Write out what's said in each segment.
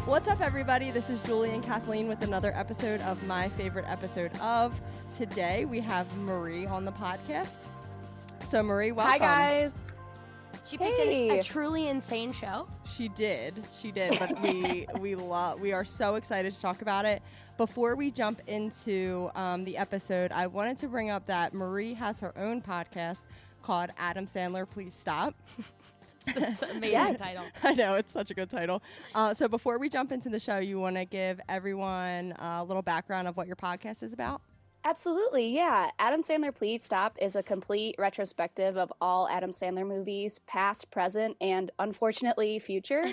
What's up, everybody? This is Julie and Kathleen with another episode of my favorite episode of. Today, we have Marie on the podcast. So, Marie, welcome. Hi, guys. She picked a truly insane show. She did, but we are so excited to talk about it. Before we jump into the episode, I wanted to bring up that Marie has her own podcast called Adam Sandler Please Stop. It's an amazing title. I know, it's such a good title. So before we jump into the show, you want to give everyone a little background of what your podcast is about? Absolutely, yeah. Adam Sandler Please Stop is a complete retrospective of all Adam Sandler movies, past, present, and unfortunately future.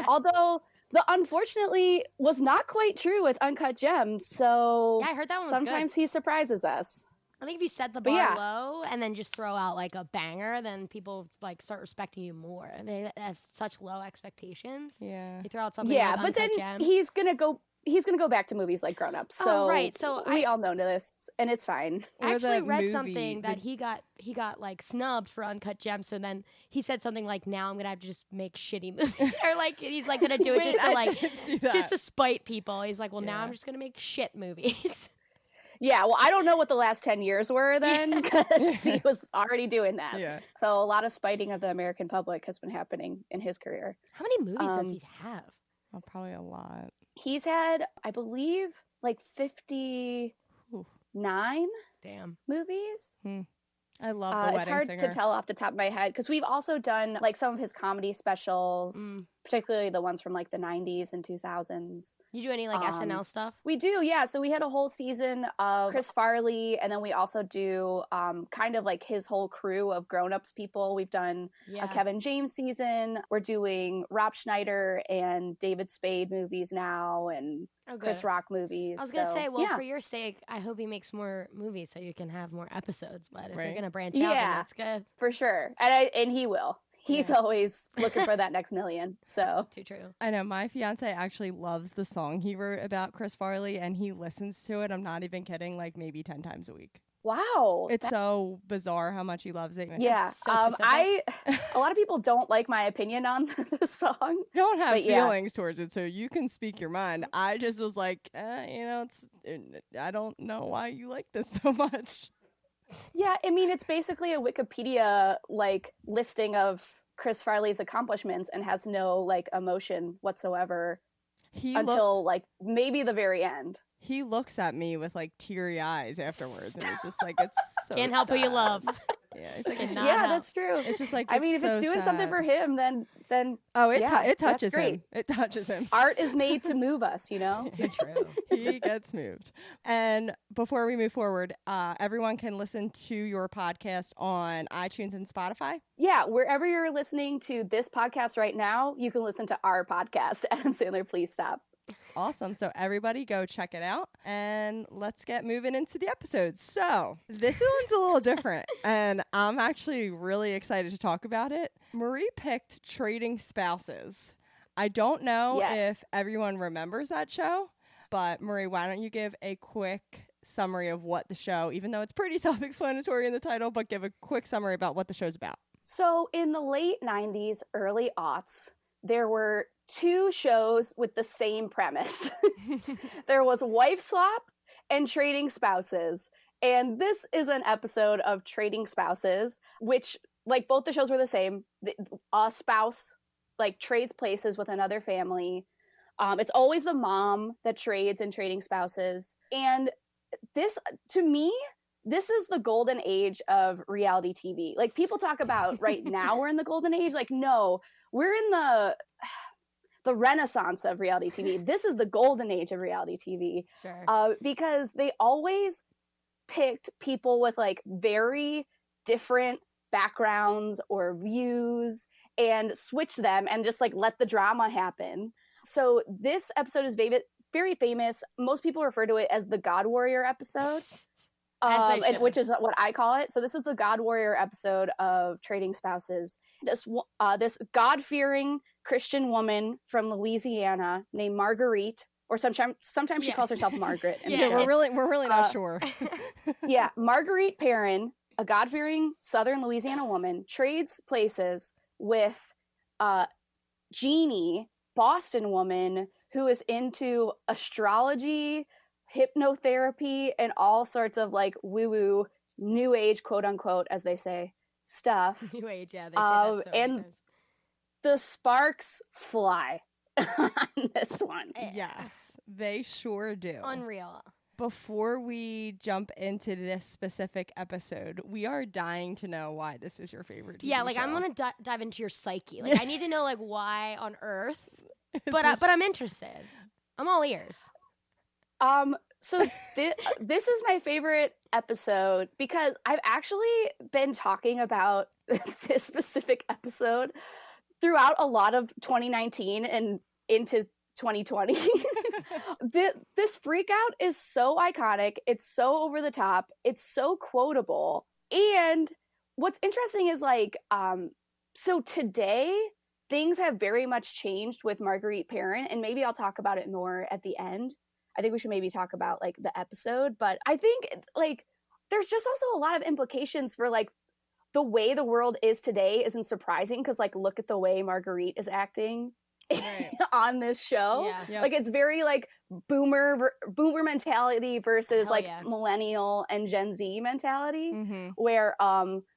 Although the unfortunately was not quite true with Uncut Gems, so yeah, I heard that one was sometimes good. He surprises us. I think if you set the bar low and then just throw out like a banger, then people like start respecting you more. And they have such low expectations. Yeah. You throw out something like but then Gems. he's gonna go back to movies like Grown Ups. So right. So we all know this, and it's fine. I actually read something that he got like snubbed for Uncut Gems. So then he said something like, "Now I'm gonna have to just make shitty movies," or like he's like gonna do it just to spite people. He's like, "Well, now I'm just gonna make shit movies." Yeah, well, I don't know what the last 10 years were then, because he was already doing that. Yeah. So a lot of spiting of the American public has been happening in his career. How many movies does he have? Oh, probably a lot. He's had, I believe, like 59 movies. I love The Wedding Singer. It's hard to tell off the top of my head, because we've also done like some of his comedy specials, particularly the ones from like the 90s and 2000s. You do any like SNL stuff? We do, yeah. So we had a whole season of Chris Farley, and then we also do kind of like his whole crew of grown-ups people. We've done a Kevin James season. We're doing Rob Schneider and David Spade movies now, and Chris Rock movies. I was going to say, well, for your sake, I hope he makes more movies so you can have more episodes. But if you're going to branch out, then that's good. For sure. And he will. He's always looking for that next million. So too true. I know my fiance actually loves the song he wrote about Chris Farley, and he listens to it. I'm not even kidding, like maybe 10 times a week. Wow. It's so bizarre how much he loves it. Yeah. So a lot of people don't like my opinion on the song. I don't have feelings towards it, so you can speak your mind. I just was like, I don't know why you like this so much. Yeah, I mean, it's basically a Wikipedia like listing of Chris Farley's accomplishments and has no like emotion whatsoever until like maybe the very end. He looks at me with like teary eyes afterwards, and it's just like, it's so can't help who you love. Yeah, it's like that's true. It's just like, I mean, if it's doing something for him, then it touches him. It touches him. Art is made to move us, you know. Too true. He gets moved. And before we move forward, everyone can listen to your podcast on iTunes and Spotify. Yeah, wherever you're listening to this podcast right now, you can listen to our podcast, Adam Sandler Please Stop. Awesome. So everybody go check it out, and let's get moving into the episode. So this one's a little different, and I'm actually really excited to talk about it. Marie picked Trading Spouses. I don't know if everyone remembers that show, but Marie, why don't you give a quick summary of what the show, even though it's pretty self-explanatory in the title, but give a quick summary about what the show's about. So in the late 90s, early aughts, there were two shows with the same premise. There was Wife Swap and Trading Spouses. And this is an episode of Trading Spouses, which, like, both the shows were the same. A spouse, like, trades places with another family. It's always the mom that trades in Trading Spouses. And this, to me, this is the golden age of reality TV. Like, people talk about right now we're in the golden age. Like, no, we're in the renaissance of reality TV. This is the golden age of reality TV. Sure. Because they always picked people with like very different backgrounds or views and switch them and just like let the drama happen. So this episode is very famous. Most people refer to it as the God Warrior episode. Which is what I call it. So this is the God Warrior episode of Trading Spouses. This God-fearing Christian woman from Louisiana named Marguerite, or sometimes she calls herself Margaret. We're really not sure. Yeah, Marguerite Perrin, a God-fearing Southern Louisiana woman, trades places with Jeannie, Boston woman who is into astrology, hypnotherapy, and all sorts of like woo-woo, new age, quote unquote, as they say, stuff. New age, yeah, they say that so many times. The sparks fly on this one. Yes, they sure do. Unreal. Before we jump into this specific episode, we are dying to know why this is your favorite TV Yeah, like show. I'm gonna dive into your psyche. Like I need to know like why on earth. But I'm interested. I'm all ears. So this is my favorite episode because I've actually been talking about this specific episode throughout a lot of 2019 and into 2020. This freak out is so iconic. It's so over the top. It's so quotable. And what's interesting is like, so today things have very much changed with Marguerite Perrin, and maybe I'll talk about it more at the end. I think we should maybe talk about like the episode, but I think like there's just also a lot of implications for like the way the world is today isn't surprising because like look at the way Marguerite is acting. Right. On this show. Yeah. Yep. Like it's very like boomer mentality versus Hell like millennial and Gen Z mentality, where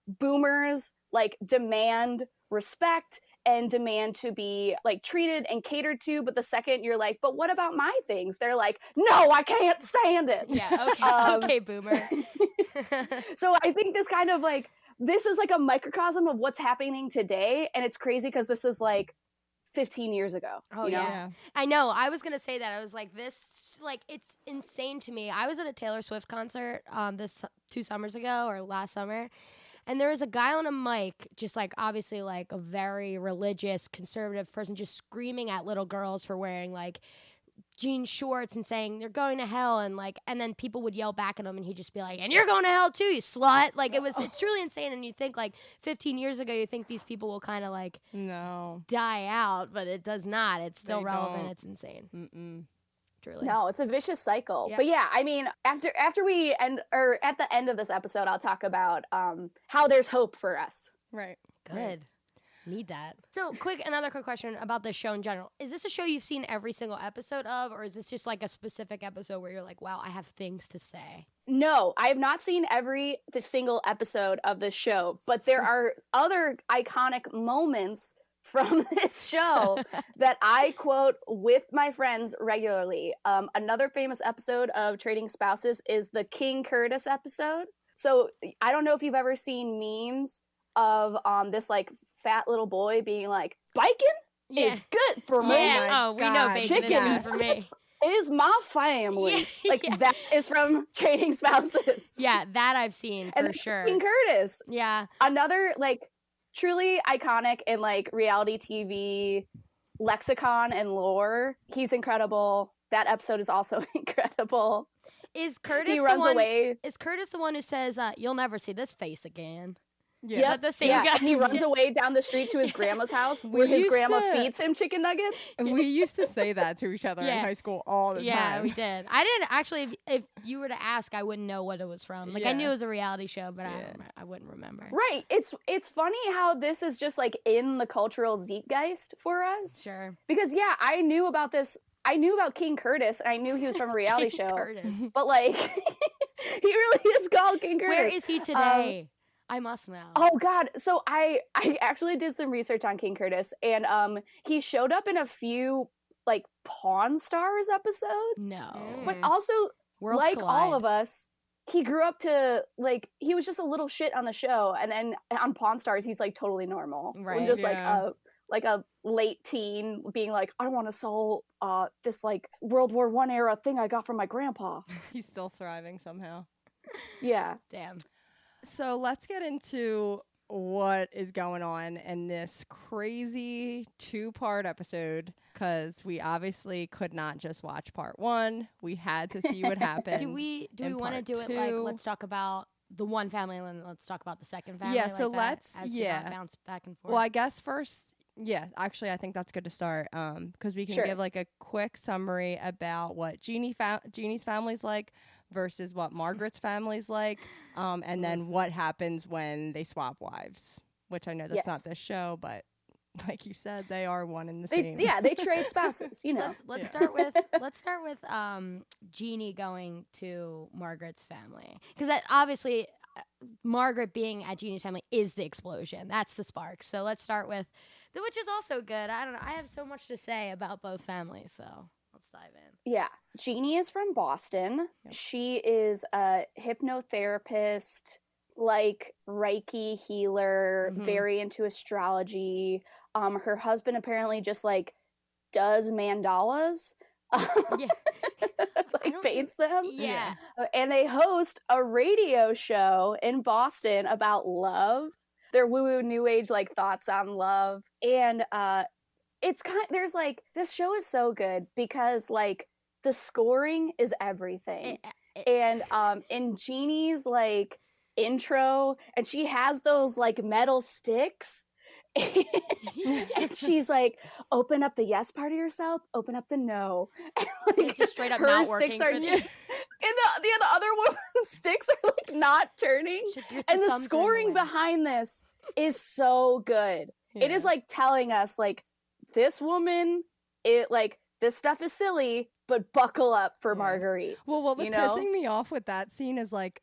boomers like demand respect and demand to be like treated and catered to, but the second you're like, but what about my things, they're like, no, I can't stand it. Yeah, okay. Okay, boomer. So I think this kind of like this is like a microcosm of what's happening today, and it's crazy because this is like 15 years ago. Oh, you know? Yeah. I know. I was going to say that. I was like, this, like, it's insane to me. I was at a Taylor Swift concert this 2 summers ago or last summer, and there was a guy on a mic, just like, obviously, like, a very religious, conservative person just screaming at little girls for wearing, like, jean shorts and saying they're going to hell, and like, and then people would yell back at him and he'd just be like, and you're going to hell too, you slut. Like it's truly insane. And you think like 15 years ago you think these people will kind of like die out, but it does not. It's still relevant. It's insane. Truly. No, it's a vicious cycle. Yep. But yeah, I mean, after we end, or at the end of this episode, I'll talk about how there's hope for us. Right. Good. Right. Need that. So, another quick question about this show in general. Is this a show you've seen every single episode of, or is this just like a specific episode where you're like, wow, I have things to say? No, I have not seen the single episode of this show, but there are other iconic moments from this show that I quote with my friends regularly. Another famous episode of Trading Spouses is the King Curtis episode. So, I don't know if you've ever seen memes of this like fat little boy being like, bacon is good for me. Yeah. We know bacon is good for me. Is my family. Like that is from Trading Spouses. Yeah, that I've seen for sure. King Curtis. Yeah. Another like truly iconic in like reality TV lexicon and lore. He's incredible. That episode is also incredible. Is Curtis he runs away. Is Curtis the one who says, you'll never see this face again? Yeah, is that the same guy? And he runs away down the street to his grandma's house where his grandma feeds him chicken nuggets. We used to say that to each other in high school all the time. Yeah, we did. I didn't actually, if you were to ask, I wouldn't know what it was from. Like I knew it was a reality show, but I wouldn't remember. Right. It's funny how this is just like in the cultural zeitgeist for us. Sure. Because I knew about this. I knew about King Curtis, and I knew he was from a reality show. Curtis. But like, he really is called King Curtis. Where is he today? I must know. Oh God. So I actually did some research on King Curtis, and he showed up in a few like Pawn Stars episodes. No. But also Worlds like collide. all of us, he grew up to like he was just a little shit on the show, and then on Pawn Stars he's like totally normal. Right. And just like a late teen being like, I want to sell this like World War I era thing I got from my grandpa. He's still thriving somehow. Yeah. Damn. So let's get into what is going on in this crazy 2-part episode, because we obviously could not just watch part 1. We had to see what happened. Do we want to do it like, let's talk about the one family and then let's talk about the second family? Yeah, so like let's bounce back and forth. Well, I guess first, actually I think that's good to start, because we can give like a quick summary about what Jeannie's family's like versus what Margaret's family's like, and then what happens when they swap wives, which I know that's not this show, but like you said, they are one in the same. They trade spouses, you know. Let's start with Jeannie going to Margaret's family, because obviously Margaret being at Jeannie's family is the explosion. That's the spark. So let's start with, which is also good. I don't know. I have so much to say about both families, so let's dive in. Yeah. Jeannie is from Boston. Yep. She is a hypnotherapist, like Reiki healer, very into astrology. Her husband apparently just like does mandalas. Like paints them. Yeah. And they host a radio show in Boston about love. Their woo-woo new age like thoughts on love. And it's there's like, this show is so good because like the scoring is everything. And in Jeannie's like intro, and she has those like metal sticks. And she's like, open up the yes part of yourself, open up the no. And like, it's just straight up her not sticks working. Are, and the other woman's sticks are like not turning. And the scoring behind this is so good. Yeah. It is like telling us like, this woman, this stuff is silly, but buckle up for Marguerite. Well, what was pissing me off with that scene is like,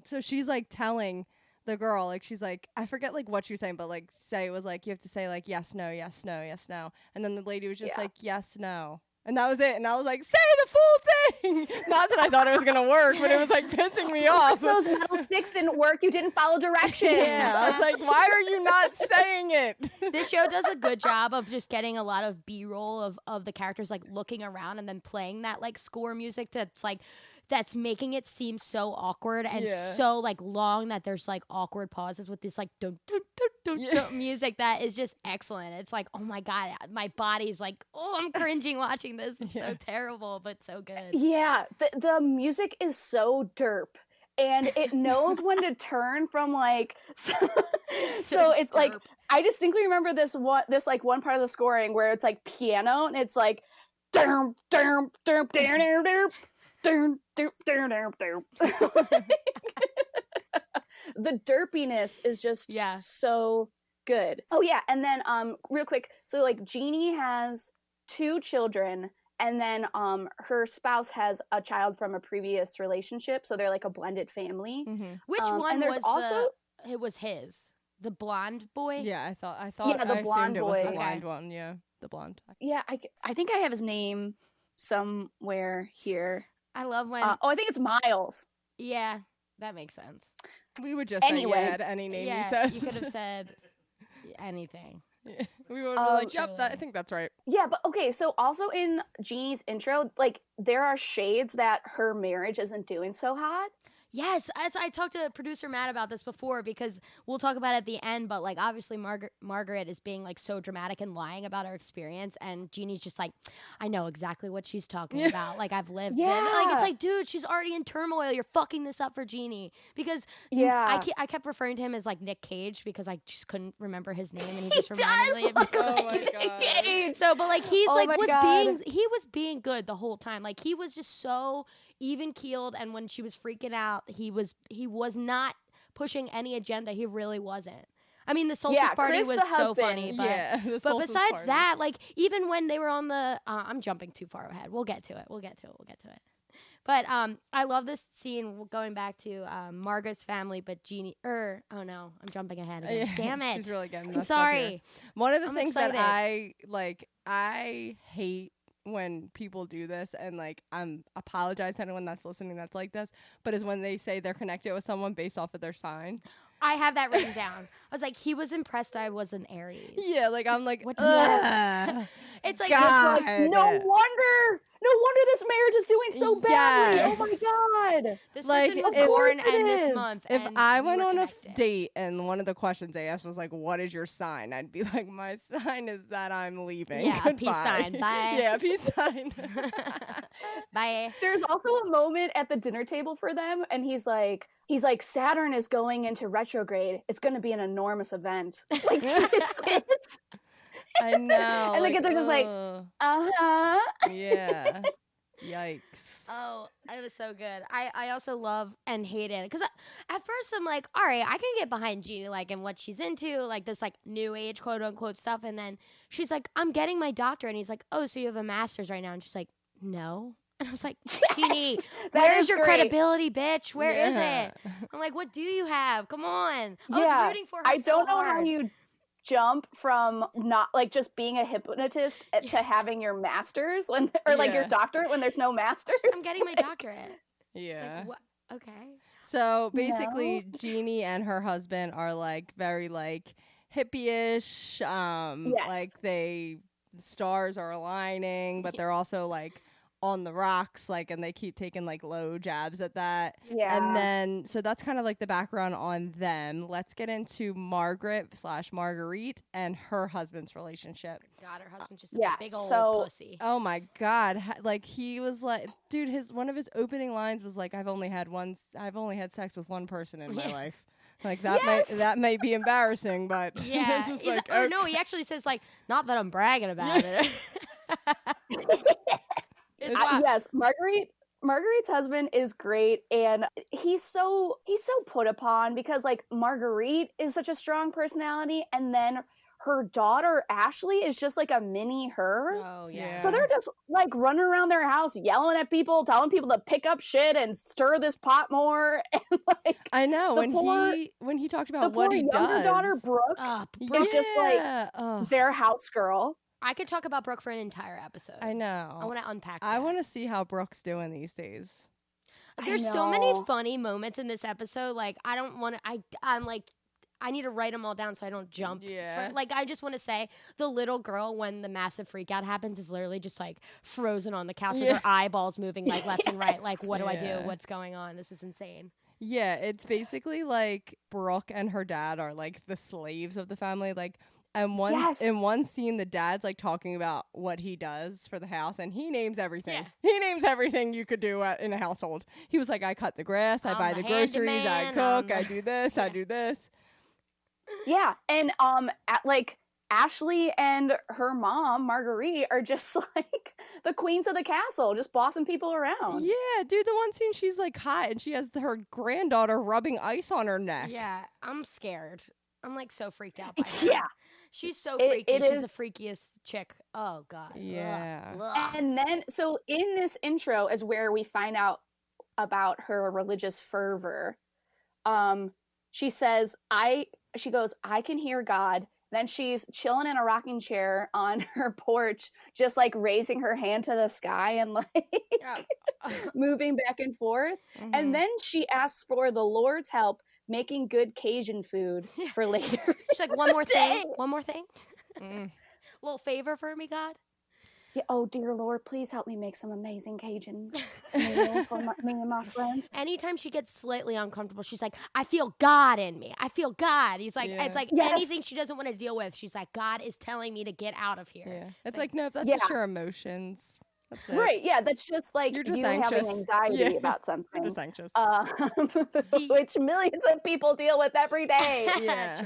so she's like telling the girl, like, she's like, I forget like what she was saying, but like say it was like, you have to say like yes, no, yes, no, yes, no. And then the lady was just like, yes, no. And that was it. And I was like, say the full thing. Not that I thought it was going to work, but it was like pissing me off. Those metal sticks didn't work. You didn't follow directions. Yeah, I was like, why are you not saying it? This show does a good job of just getting a lot of B-roll of the characters like looking around and then playing that like score music that's making it seem so awkward and so like long that there's like awkward pauses with this like dun, dun, dun, dun, dun, music that is just excellent. It's like, oh my God, my body's like, oh, I'm cringing watching this. It's so terrible, but so good. Yeah, the music is so derp. And it knows when to turn from like, so it's like, I distinctly remember this like one part of the scoring where it's like piano and it's like, derp, derp, derp, derp, derp, derp. The derpiness is just so good. Oh yeah, and then real quick, so like Jeannie has 2 children, and then her spouse has a child from a previous relationship, so they're like a blended family. Which one and there's was also it was his, the blonde boy? Yeah, I thought the blonde it boy. was the blind one. Yeah, the blonde. Yeah, I think I have his name somewhere here. I love when I think it's Miles. Yeah, that makes sense. We would just say any name you said. You could have said anything. Yeah. We would be like, yep, I think that's right. Yeah, but okay, so also in Jeannie's intro, like there are shades that her marriage isn't doing so hot. Yes, I talked to producer Matt about this before, because we'll talk about it at the end, but like obviously Margaret is being like so dramatic and lying about her experience, and Jeannie's just like, I know exactly what she's talking about. Like, I've lived it. Like, it's like, dude, she's already in turmoil. You're fucking this up for Jeannie. Because I kept referring to him as like Nick Cage because I just couldn't remember his name, and he just reminded me of Nick Cage. So, but like he was being good the whole time. Like, he was just so even keeled, and when she was freaking out, he was not pushing any agenda. He really wasn't. I mean, the solstice party Chris, was so funny, but besides that, like even when they were on the, I'm jumping too far ahead. We'll get to it. But I love this scene going back to Margaret's family, but Jeannie. Oh no, I'm jumping ahead again. Damn it! She's really getting messed sorry. Up here. One of the things excited. that I hate when people do this, and like I'm apologize to anyone that's listening that's like this, but is when they say they're connected with someone based off of their sign. I have that written down. I was like, he was impressed I was an Aries. Yeah, like I'm like, what? It's like, no wonder this marriage is doing so badly. Yes. Oh my God. This person was born and this month. If I went on a date and one of the questions they asked was like, what is your sign? I'd be like, my sign is that I'm leaving. Yeah, Goodbye. a peace sign. Bye. Yeah, peace sign. Bye. There's also a moment at the dinner table for them, and he's like, Saturn is going into retrograde. It's going to be an enormous event. Like, I know. And the kids are just like, uh-huh. Yeah. Yikes. Oh, it was so good. I also love and hate it because at first I'm like, all right, I can get behind Jeannie, like, and what she's into, like this like new age quote unquote stuff, and then she's like, I'm getting my doctorate, and he's like, oh, so you have a master's right now, and she's like, no. And I was like, Jeannie, where is your credibility, bitch? Where is it? I'm like, what do you have? Come on. I was rooting for her. I don't know how you jump from not like just being a hypnotist to having your master's like your doctorate when there's no master's. I'm getting my doctorate. Yeah. Like, what? Okay. So basically, Jeannie and her husband are like very like hippie-ish. Like the stars are aligning, but they're also like on the rocks, like, and they keep taking like low jabs at that. Yeah. And then, so that's kind of like the background on them. Let's get into Marguerite and her husband's relationship. God, her husband's just a big old pussy. Oh my God. Like, he was like, dude, one of his opening lines was like, I've only had sex with one person in my life. Like, that may be embarrassing, but yeah. It's just like, no, he actually says like, not that I'm bragging about it. Yes, Marguerite's husband is great, and he's so put upon because like Marguerite is such a strong personality, and then her daughter Ashley is just like a mini her. Oh yeah. So they're just like running around their house yelling at people, telling people to pick up shit and stir this pot more. And like I know when he talked about what he does. The younger daughter Brooke is just like their house girl. I could talk about Brooke for an entire episode. I know. I want to unpack that. I want to see how Brooke's doing these days. There's so many funny moments in this episode. Like, I don't want to, I'm like, I need to write them all down so I don't jump. Yeah. Like, I just want to say the little girl, when the massive freak out happens, is literally just like frozen on the couch with her eyeballs moving like left and right. Like, what do I do? What's going on? This is insane. Yeah, it's basically like Brooke and her dad are like the slaves of the family. Like, and in one scene, the dad's like talking about what he does for the house, and he names everything. Yeah. He names everything you could do in a household. He was like, I cut the grass, I buy the groceries, I cook, I do this, I do this. Yeah, and like Ashley and her mom Marguerite are just like the queens of the castle, just bossing people around. Yeah, dude, the one scene she's like hot, and she has her granddaughter rubbing ice on her neck. Yeah, I'm scared. I'm like so freaked out by her. Yeah. She's so freaky. She's the freakiest chick. Oh, God. Yeah. Ugh. And then, so in this intro is where we find out about her religious fervor. She says, she goes, I can hear God. Then she's chilling in a rocking chair on her porch, just like raising her hand to the sky and like moving back and forth. Mm-hmm. And then she asks for the Lord's help making good Cajun food for later. She's like, one more thing. Little favor for me, God. Yeah, oh, dear Lord, please help me make some amazing Cajun meal for me and my friend. Anytime she gets slightly uncomfortable, she's like, I feel God in me. I feel God. He's like, it's like anything she doesn't want to deal with. She's like, God is telling me to get out of here. Yeah. It's like, no, that's just your emotions. That's it. Right, yeah, that's just like you're just you anxious. Having anxiety about something. You're just anxious. Which millions of people deal with every day. Yeah,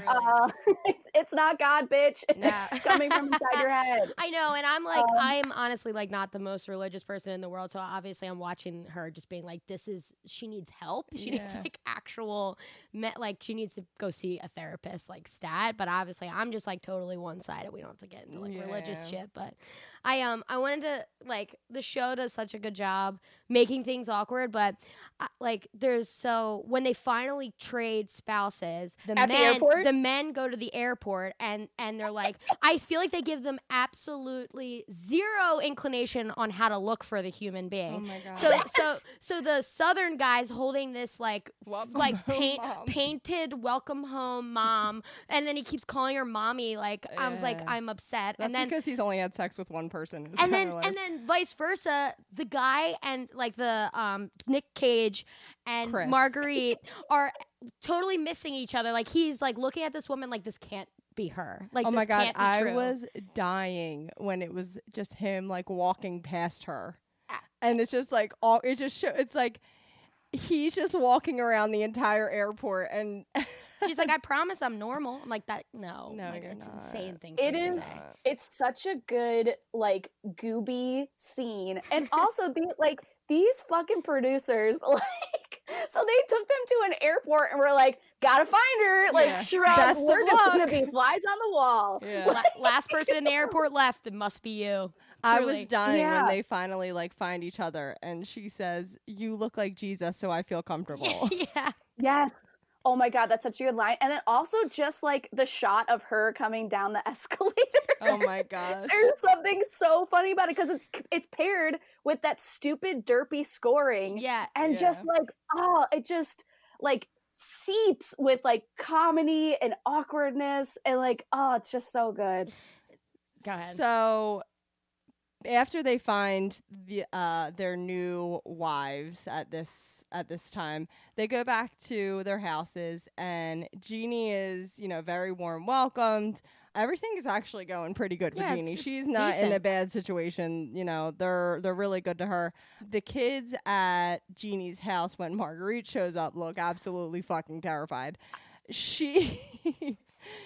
it's not God, bitch. It's coming from inside your head. I know, and I'm like, I'm honestly like not the most religious person in the world, so obviously I'm watching her just being like, she needs help. She needs like actual, like she needs to go see a therapist, like stat, but obviously I'm just like totally one-sided. We don't have to get into like religious shit, but I wanted to, like, the show does such a good job making things awkward, but like when they finally trade spouses, the men go to the airport and they're like, I feel like they give them absolutely zero inclination on how to look for the human being. Oh my God. So the Southern guy's holding this like painted welcome home mom, and then he keeps calling her mommy. Like I was like, I'm upset. That's and then because he's only had sex with one person. And then vice versa, the guy and like the Nick Cage and Chris. Marguerite are totally missing each other. Like he's like looking at this woman like this can't be her. Like, oh my God, can't be true. I was dying when it was just him like walking past her, and it's just like it's like he's just walking around the entire airport, and She's like, I promise I'm normal. I'm like, that, no, No, like, you're it's not. insane thing. It is. It's such a good, like, gooby scene. And also, these fucking producers, like, so they took them to an airport and were like, gotta find her. Like, Shrub, Best of we're just luck. gonna be flies on the wall. Yeah. Last person in the airport left. It must be you. I Truly. was dying when Yeah. they finally like find each other, and she says, "You look like Jesus, so I feel comfortable." Yeah. Yes. Oh my God, that's such a good line. And then also just like the shot of her coming down the escalator. Oh my gosh. There's something so funny about it because it's paired with that stupid derpy scoring. Yeah. And just like, oh, it just like seeps with like comedy and awkwardness and like, oh, it's just so good. Go ahead. So after they find their new wives at this time, they go back to their houses, and Jeannie is, very warm welcomed. Everything is actually going pretty good for Jeannie. It's She's not decent. in a bad situation. They're really good to her. The kids at Jeannie's house when Marguerite shows up look absolutely fucking terrified.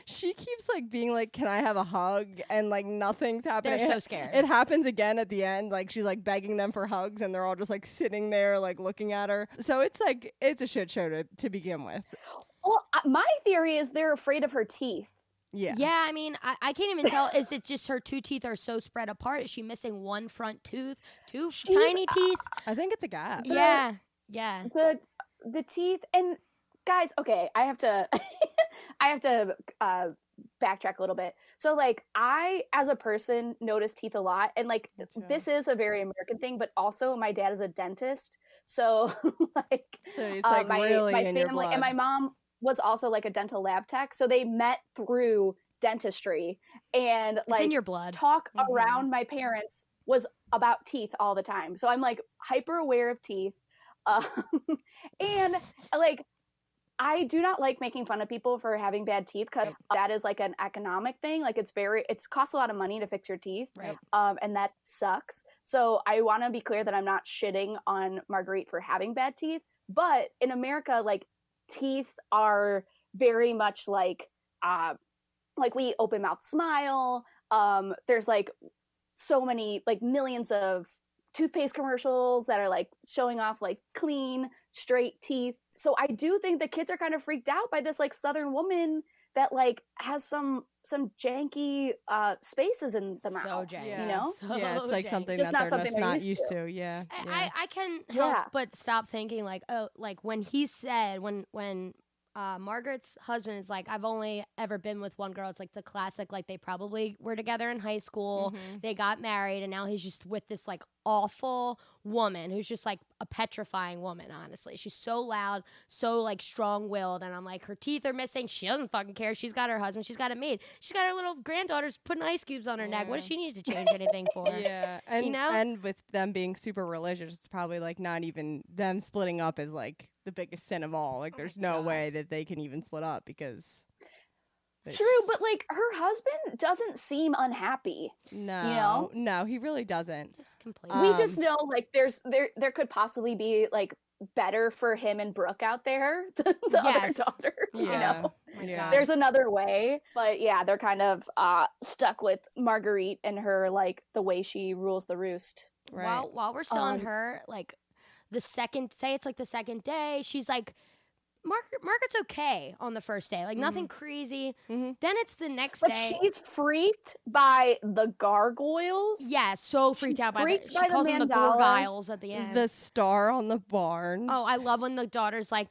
She keeps like being like, "Can I have a hug?" and like nothing's happening. They're so scared. It happens again at the end. Like she's like begging them for hugs, and they're all just like sitting there like looking at her. So it's like it's a shit show to begin with. Well, my theory is they're afraid of her teeth. Yeah. Yeah, I mean, I can't even tell. Is it just her two teeth are so spread apart? Is she missing one front tooth? Two tiny teeth? I think it's a gap. Yeah. The teeth and guys, okay, I have to backtrack a little bit. So like I as a person notice teeth a lot, and like this is a very American thing, but also my dad is a dentist. So like So it's like really my in your family blood. and my mom was also like a dental lab tech. So they met through dentistry, and It's like in your blood. talk Mhm. around my parents was about teeth all the time. So I'm like hyper aware of teeth. And like I do not like making fun of people for having bad teeth because that is like an economic thing. Like it costs a lot of money to fix your teeth. Right. And that sucks. So I want to be clear that I'm not shitting on Marguerite for having bad teeth. But in America, like teeth are very much like we open mouth smile. There's like so many, like millions of toothpaste commercials that are like showing off like clean, straight teeth. So I do think the kids are kind of freaked out by this like Southern woman that like has some janky spaces in the mouth. So janky. Yeah. You know? So Yeah, it's like janky. something Just that not they're something just they're not used used to. to. Yeah. I can help Yeah. but stop thinking like, oh, like when he said when Margaret's husband is like, I've only ever been with one girl. It's like the classic, like they probably were together in high school. Mhm. They got married, and now he's just with this like awful woman who's just like a petrifying woman, honestly. She's so loud, so like strong-willed, and I'm like, her teeth are missing. She doesn't fucking care. She's got her husband. She's got it made. She's got her little granddaughters putting ice cubes on her neck. What does Yeah. she need to change anything for? Yeah, and You know? and with them being super religious, it's probably like not even them splitting up is like the biggest sin of all. Like, there's no God. way that they can even split up because True, but like her husband doesn't seem unhappy. no, he really doesn't. Just completely. We just know like there could possibly be like better for him and Brooke out there than the other Yes. daughter. Yeah, You know? Oh my yeah. God. There's another way, but yeah, they're kind of stuck with Marguerite and her like the way she rules the roost. Right. While we're still on Um, her, like the second day, she's like, Margaret's okay on the first day, like nothing crazy. Mhm. Then it's the next But day. she's freaked by the gargoyles. Yeah, so freaked out by freaked She by the calls them the mandalas. Gorgiles at the end. The star on the barn. Oh, I love when the daughter's like,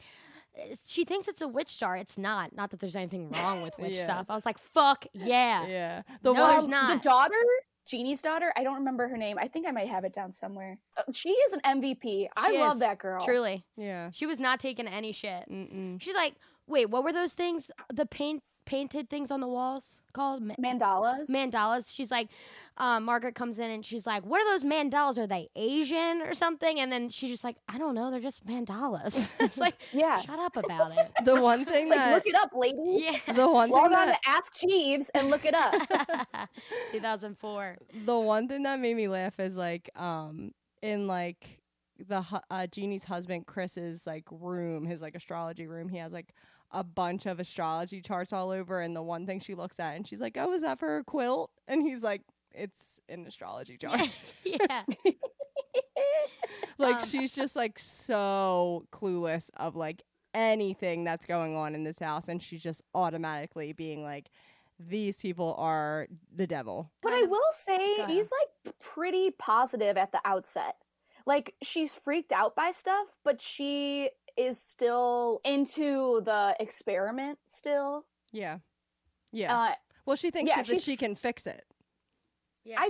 she thinks it's a witch star. It's not. Not that there's anything wrong with witch Yeah. stuff. I was like, fuck yeah. Yeah. No, there's not. The daughter, Jeannie's daughter, I don't remember her name. I think I might have it down somewhere. She is an MVP. I She love is. that girl. Truly. Yeah. She was not taking any shit. Mm-mm. She's like, wait, what were those things? The painted things on the walls called? Mandalas. Mandalas. She's like, Margaret comes in and she's like, what are those mandalas? Are they Asian or something? And then she's just like, I don't know. They're just mandalas. It's like, Yeah. shut up about it. The one thing Like, that look it up, lady. Yeah. the one Log thing on that to Ask Jeeves and look it up. 2004. the one thing that made me laugh is like in like the Jeannie's husband Chris's like room, his like astrology room, he has like a bunch of astrology charts all over, and the one thing she looks at and she's like, oh, is that for a quilt? And he's like, it's an astrology chart. Yeah. Like she's just like so clueless of like anything that's going on in this house, and she's just automatically being like, these people are the devil. But I will say he's like pretty positive at the outset. Like she's freaked out by stuff, but she is still into the experiment still. Yeah. Well, she thinks that she can fix it. Yeah.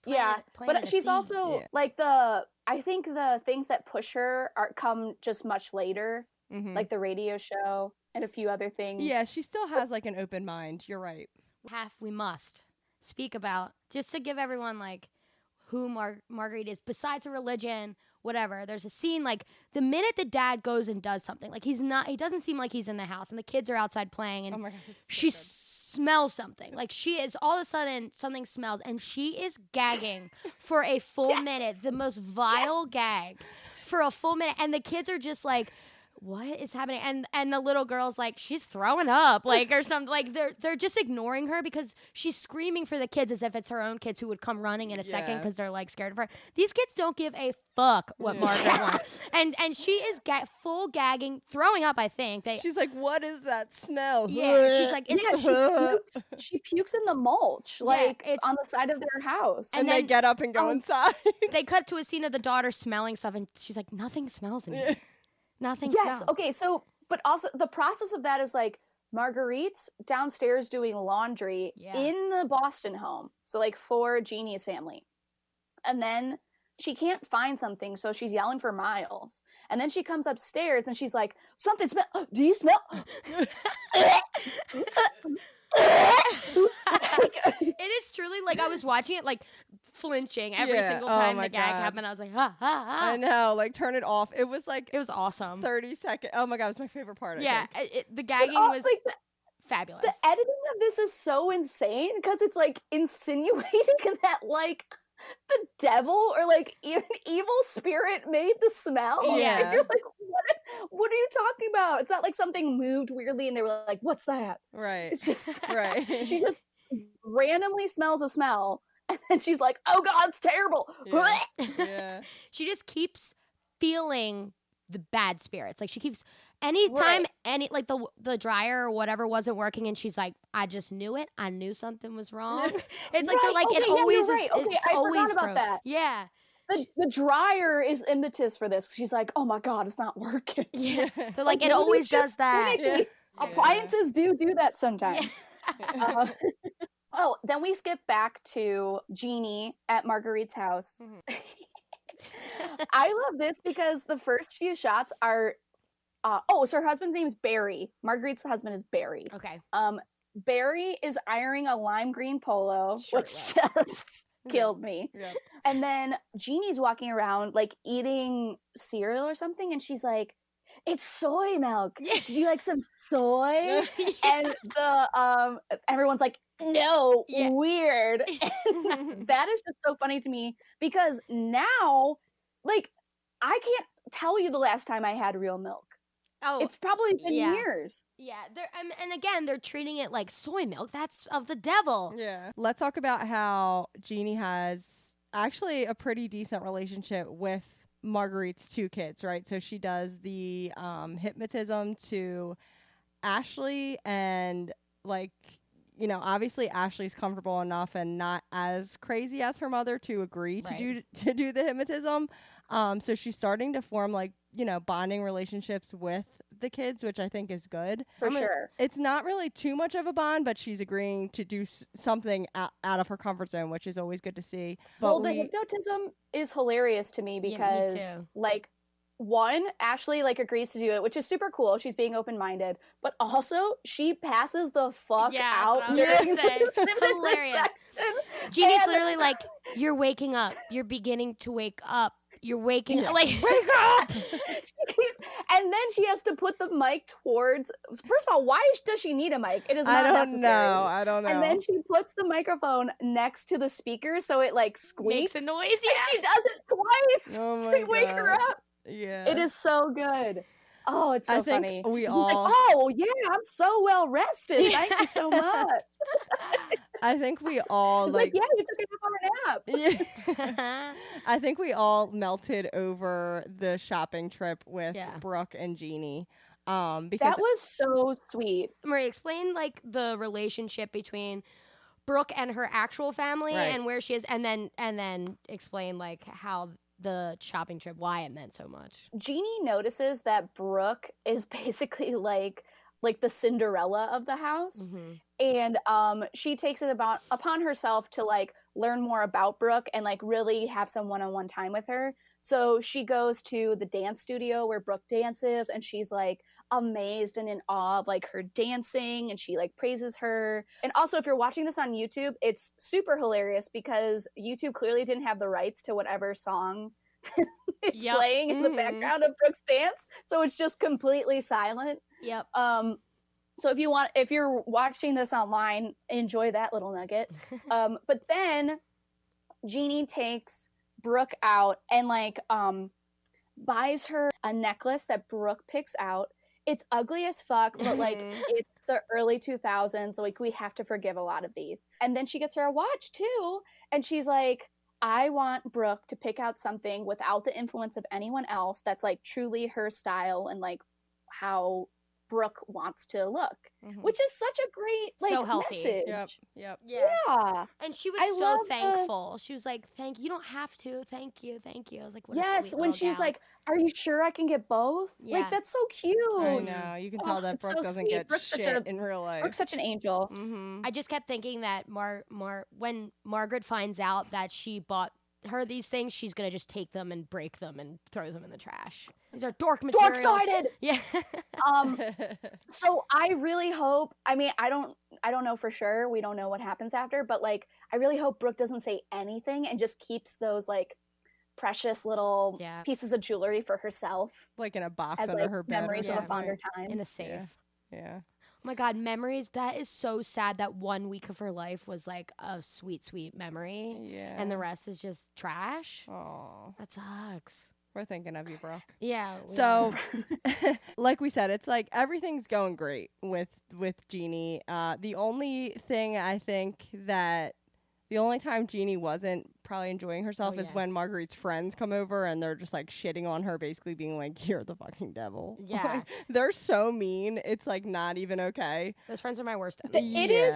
But she's also like I think the things that push her come just much later, like the radio show and a few other things. Yeah, she still has like an open mind. You're right. We must speak about, just to give everyone like who Marguerite is, besides her religion, whatever. There's a scene like the minute the dad goes and does something, like he doesn't seem like he's in the house, and the kids are outside playing, and she smells something. Like she is, all of a sudden something smells, and she is gagging for a full minute, the most vile gag for a full minute, and the kids are just like, what is happening? And the little girl's like, she's throwing up, like, or something. Like they're just ignoring her because she's screaming for the kids as if it's her own kids who would come running in a second because they're like scared of her. These kids don't give a fuck what Margaret wants. And she is full gagging, throwing up, I think. She's like, what is that smell? Yeah, she's like, she pukes in the mulch, like it's on the side of their house. And they get up and go inside. They cut to a scene of the daughter smelling stuff, and she's like, nothing smells in here. Nothing smells. Okay, so, but also the process of that is like Marguerite's downstairs doing laundry in the Boston home. So like for Jeannie's family. And then she can't find something, so she's yelling for Miles. And then she comes upstairs and she's like, something smell. Do you smell? It is truly like, I was watching it like flinching every single time the gag happened. I was like, I know, like turn it off. It was awesome. 30 seconds. Oh my god, it was my favorite part. The gagging was like fabulous. The editing of this is so insane because it's like insinuating that like the devil or like even evil spirit made the smell. Yeah. And you're like, what are you talking about? It's not like something moved weirdly and they were like, what's that? Right. It's just right. She just randomly smells a smell and then she's like, oh god, it's terrible. Yeah. She just keeps feeling the bad spirits. Like she keeps anytime like the dryer or whatever wasn't working, and she's like, I just knew it. I knew something was wrong. It's like they're like, it always is. Okay, I forgot about that. Yeah. The dryer is impetus for this. She's like, oh my god, it's not working. Yeah. They're like, it always does that. Yeah. Appliances do that sometimes. Then we skip back to Jeannie at Marguerite's house. I love this because the first few shots are so her husband's name's Barry. Marguerite's husband is Barry. Okay. Barry is ironing a lime green polo, which just killed me. Yeah. And then Jeannie's walking around like eating cereal or something, and she's like, it's soy milk. Do you like some soy? And the everyone's like, no, weird. And that is just so funny to me because now, like, I can't tell you the last time I had real milk. Oh, it's probably been years. Yeah, and again, they're treating it like soy milk. That's of the devil. Yeah. Let's talk about how Jeannie has actually a pretty decent relationship with Marguerite's two kids, right? So she does the hypnotism to Ashley, and like, you know, obviously Ashley's comfortable enough and not as crazy as her mother to agree to do the hypnotism. So she's starting to form like, you know, bonding relationships with the kids, which I think is good. For sure. It's not really too much of a bond, but she's agreeing to do something out of her comfort zone, which is always good to see. But the hypnotism is hilarious to me because, like, one, Ashley, like, agrees to do it, which is super cool. She's being open-minded. But also, she passes the fuck out. It's hilarious. Jeannie's literally like, you're waking up. You're beginning to wake up. You're waking up. Like, wake up! And then she has to put the mic towards... First of all, why does she need a mic? It is not necessary. I don't know. And then she puts the microphone next to the speaker so it, like, squeaks. Makes a noise, And she does it twice to wake her up. Yeah. It is so good. Oh, it's so I think funny. we He's all. like, oh yeah, I'm so well rested. Thank you so much. I think we all He's like, yeah, you took a half-hour nap. Yeah. I think we all melted over the shopping trip with Yeah. Brooke and Jeannie. Because That was so sweet. Marie, explain like the relationship between Brooke and her actual family Right. and where she is, and then explain like how the shopping trip, why it meant so much. Jeannie notices that Brooke is basically like the Cinderella of the house. And she takes it upon herself to like learn more about Brooke and like really have some one-on-one time with her. So she goes to the dance studio where Brooke dances, and she's like amazed and in awe of like her dancing, and she like praises her. And also, if you're watching this on YouTube, it's super hilarious because YouTube clearly didn't have the rights to whatever song is playing in the background of Brooke's dance, so it's just completely silent. Yep. So if you're watching this online, enjoy that little nugget. But then Jeannie takes Brooke out and like buys her a necklace that Brooke picks out. It's ugly as fuck, but like it's the early 2000s, so like we have to forgive a lot of these. And then she gets her a watch too, and she's like, I want Brooke to pick out something without the influence of anyone else that's like truly her style and like how Brooke wants to look, which is such a great like so healthy message. Yep. Yeah. And she was I so love thankful. She was like, "Thank you. You don't have to. Thank you. Thank you." I was like, what a Yes, sweet when little she's gal. like, "Are you sure I can get both?" Yeah. Like that's so cute. I know. You can tell that it's Brooke so doesn't sweet. get Brooke's such shit in real life. Brooke's such an angel. I just kept thinking that when Margaret finds out that she bought her these things, she's gonna just take them and break them and throw them in the trash. These are dork materials. Dork-sided! Yeah. So I really hope, I mean, I don't know for sure. We don't know what happens after, but like I really hope Brooke doesn't say anything and just keeps those like precious little pieces of jewelry for herself. Like in a box as under like her bed. memories of a fonder time. In a safe. Yeah. Oh my God, memories. That is so sad that 1 week of her life was like a sweet, sweet memory. Yeah. And the rest is just trash. Oh. That sucks. We're thinking of you, Brooke. Yeah. So, like we said, it's like everything's going great with Jeannie. The only thing I think that the only time Jeannie wasn't probably enjoying herself is when Marguerite's friends come over and they're just like shitting on her, basically being like, "You're the fucking devil." Yeah. Like, they're so mean. It's like not even okay. Those friends are my worst enemies. It is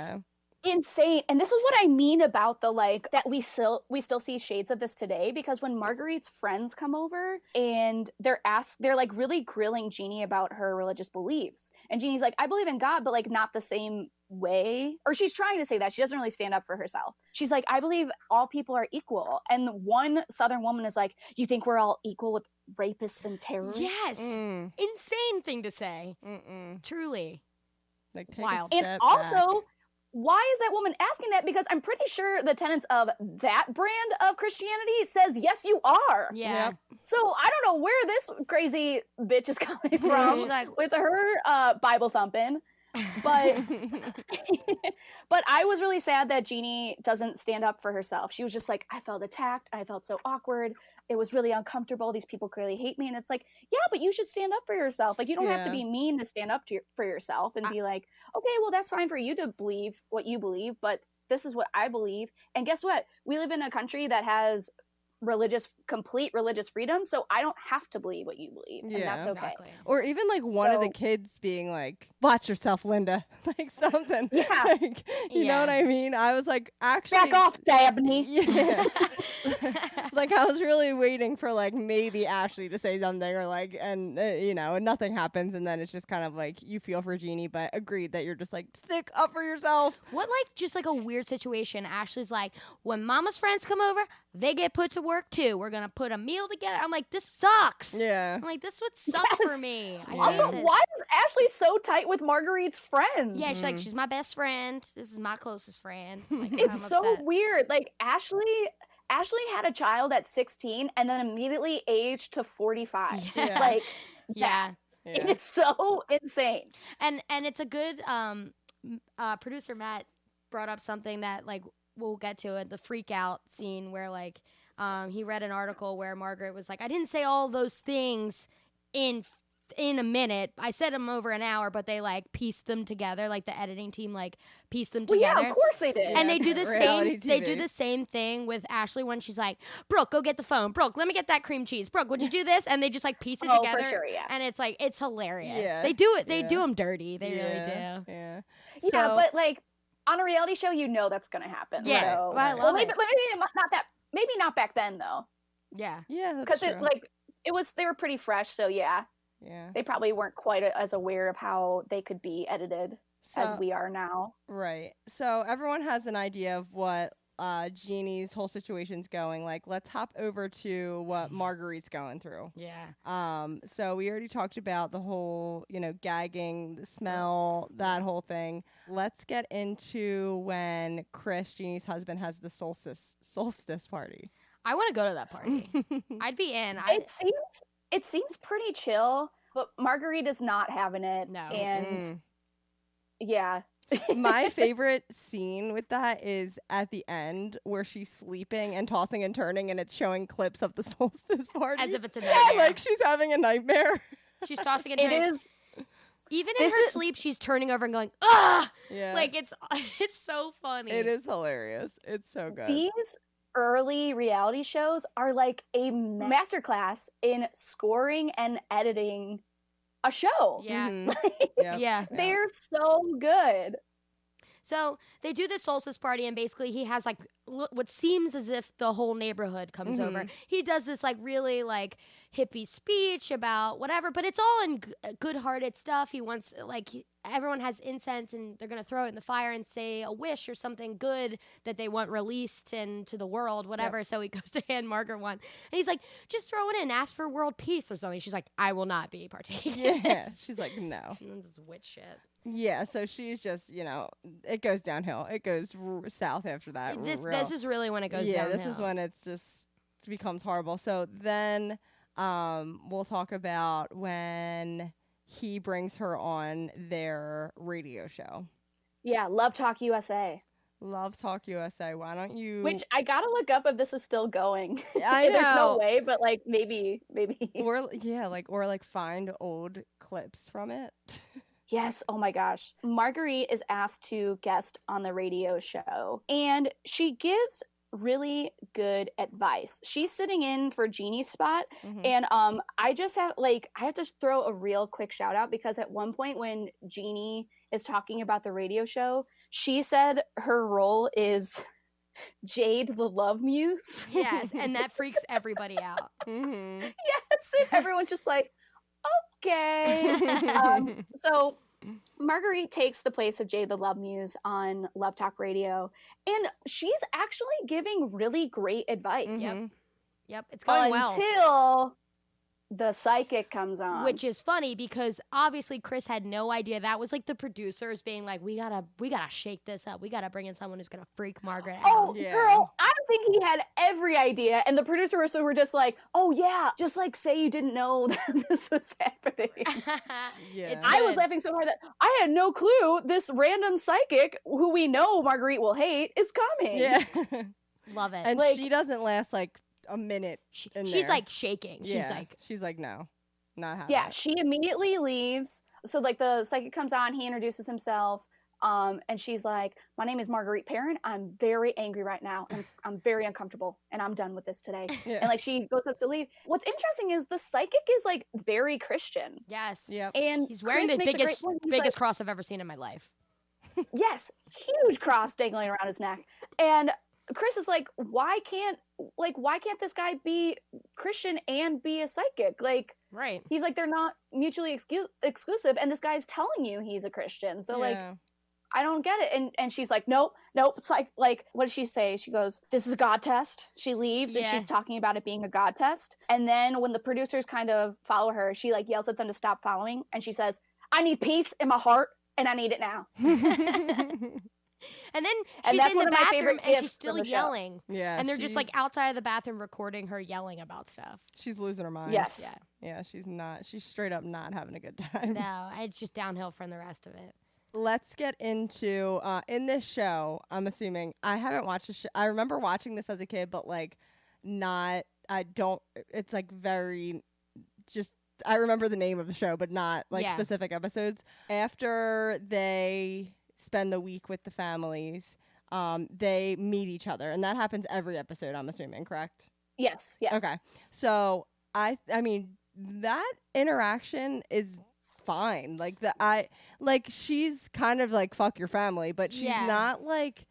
insane. And this is what I mean about the like that we still see shades of this today, because when Marguerite's friends come over and they're like really grilling Jeannie about her religious beliefs, and Jeannie's like, I believe in God, but like not the same way, or she's trying to say that she doesn't really stand up for herself. She's like, I believe all people are equal. And one Southern woman is like, you think we're all equal with rapists and terrorists? Yes. Insane thing to say. Truly. Like, take wild. A step And also back. Why is that woman asking that? Because I'm pretty sure the tenets of that brand of Christianity says, yes, you are. Yeah. Yep. So I don't know where this crazy bitch is coming from She's like, with her Bible thumping. But but I was really sad that Jeannie doesn't stand up for herself. She was just like, I felt attacked. I felt so awkward. It was really uncomfortable. These people clearly hate me. And it's like, yeah, but you should stand up for yourself. Like, you don't have to be mean to stand up for yourself and be like, okay, well, that's fine for you to believe what you believe, but this is what I believe. And guess what? We live in a country that has complete religious freedom, so I don't have to believe what you believe, and that's okay. Exactly. Or even like one of the kids being like, "Watch yourself, Linda," like something. Yeah, like, you know what I mean. I was like, actually, back off, Dabney. Yeah. Like I was really waiting for like maybe Ashley to say something, or like, and you know, and nothing happens, and then it's just kind of like you feel for Jeannie, but agreed that you're just like, stick up for yourself. What like just like a weird situation. Ashley's like, when Mama's friends come over, they get put to work too. We're gonna put a meal together. I'm like, this sucks. Yeah. I'm like, this would suck for me. I Also, hate this. why is Ashley so tight with Marguerite's friends? Yeah, she's like, she's my best friend. This is my closest friend. Like, It's I'm so upset. weird. Like Ashley had a child at 16 and then immediately aged to 45. Yeah. Like, Yeah. it's so insane. And it's a good producer Matt brought up something that like we'll get to it, the freak out scene where like he read an article where Margaret was like, I didn't say all those things in in a minute. I said them over an hour, but they like pieced them together. Like the editing team like pieced them together. Well, yeah, of course they did. And they do the Reality same. They TV. do the same thing with Ashley when she's like, "Brooke, go get the phone. Brooke, let me get that cream cheese. Brooke, would you do this?" And they just like piece it together. For sure, yeah. And it's like it's hilarious. Yeah. They do it. They Yeah. do them dirty. They really Yeah. do. Yeah. Yeah, but like on a reality show, you know that's gonna happen. Yeah, So, well, I love maybe, it. but maybe not that. Maybe not back then though, Yeah. Yeah, because that's true. they were pretty fresh. So yeah, yeah. they probably weren't quite as aware of how they could be edited So, as we are now. right. So everyone has an idea of what Jeannie's whole situation's going. Like, let's hop over to what Marguerite's going through. Yeah. So we already talked about the whole, gagging, the smell, that whole thing. Let's get into when Chris, Jeannie's husband, has the solstice party. I want to go to that party. I'd be in. It seems pretty chill, but Marguerite is not having it. No. And yeah. My favorite scene with that is at the end where she's sleeping and tossing and turning, and it's showing clips of the solstice party. As if it's a nightmare. Like she's having a nightmare. She's tossing and It turning. is. Even in her sleep, she's turning over and going, "Ah!" Yeah. Like it's so funny. It is hilarious. It's so good. These early reality shows are like a masterclass in scoring and editing a show. Yeah. Mhm. Yep. Yeah. They're so good. So they do the solstice party, and basically he has like what seems as if the whole neighborhood comes over. He does this like really like hippie speech about whatever, but it's all in good-hearted stuff. He wants everyone has incense, and they're gonna throw it in the fire and say a wish or something good that they want released into the world, whatever. Yep. So he goes to hand Margaret one, and he's like, "Just throw it in, ask for world peace or something." She's like, "I will not be partaking." Yeah. She's like, no. And this is witch shit. Yeah, so she's just, it goes downhill. It goes south after that. This is really when it goes downhill. Yeah, this is when it becomes horrible. So then we'll talk about when he brings her on their radio show. Yeah, Love Talk USA. Love Talk USA. Why don't you? Which I gotta look up if this is still going. I know. There's no way, but like maybe. Or find old clips from it. Yes, oh my gosh. Marguerite is asked to guest on the radio show, and she gives really good advice. She's sitting in for Jeannie's spot, and I have to throw a real quick shout out, because at one point when Jeannie is talking about the radio show, she said her role is Jade the Love Muse. Yes, and that freaks everybody out. Yes, and everyone's just like, okay. So Marguerite takes the place of Jade the Love Muse on Love Talk Radio, and she's actually giving really great advice. Yep, it's going well. Until the psychic comes on. Which is funny, because obviously Chris had no idea. That was like the producers being like, we gotta shake this up. We gotta bring in someone who's gonna freak Margaret out. Oh, girl, I don't think he had every idea. And the producers were just like, oh yeah, just like say you didn't know that this was happening. I was laughing so hard that I had no clue this random psychic, who we know Marguerite will hate, is coming. Yeah. Love it. And she doesn't last like a minute. She's like shaking. She's like, no, not happening. Yeah, she immediately leaves. So like the psychic comes on, he introduces himself, and she's like, my name is Marguerite Perrin. I'm very angry right now. I'm very uncomfortable, and I'm done with this today. And like she goes up to leave. What's interesting is the psychic is like very Christian. Yes. Yeah. And he's wearing Chris the biggest cross I've ever seen in my life. Yes, huge cross dangling around his neck. And Chris is like, why can't this guy be Christian and be a psychic? Like, right. He's like, they're not mutually exclusive, and this guy's telling you he's a Christian. So like, I don't get it. And she's like, nope. It's like, what does she say? She goes, this is a God test. She leaves, and she's talking about it being a God test. And then when the producers kind of follow her, she like yells at them to stop following, and she says, I need peace in my heart, and I need it now. And then she's in the bathroom and she's still yelling. Yeah. And they're just like outside of the bathroom recording her yelling about stuff. She's losing her mind. Yes. Yeah, she's straight up not having a good time. No, it's just downhill from the rest of it. Let's get into, in this show, I'm assuming, I haven't watched the show. I remember watching this as a kid, but like it's like very just I remember the name of the show, but not like specific episodes. After they spend the week with the families, they meet each other, and that happens every episode, I'm assuming, correct? Yes. Okay. So I mean, that interaction is fine. Like she's kind of like fuck your family, but she's not like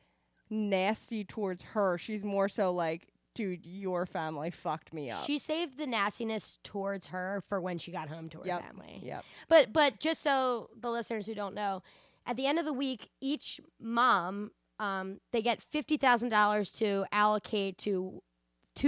nasty towards her. She's more so like, dude, your family fucked me up. She saved the nastiness towards her for when she got home to her family. Yep. But just so the listeners who don't know, at the end of the week, each mom, they get $50,000 to allocate to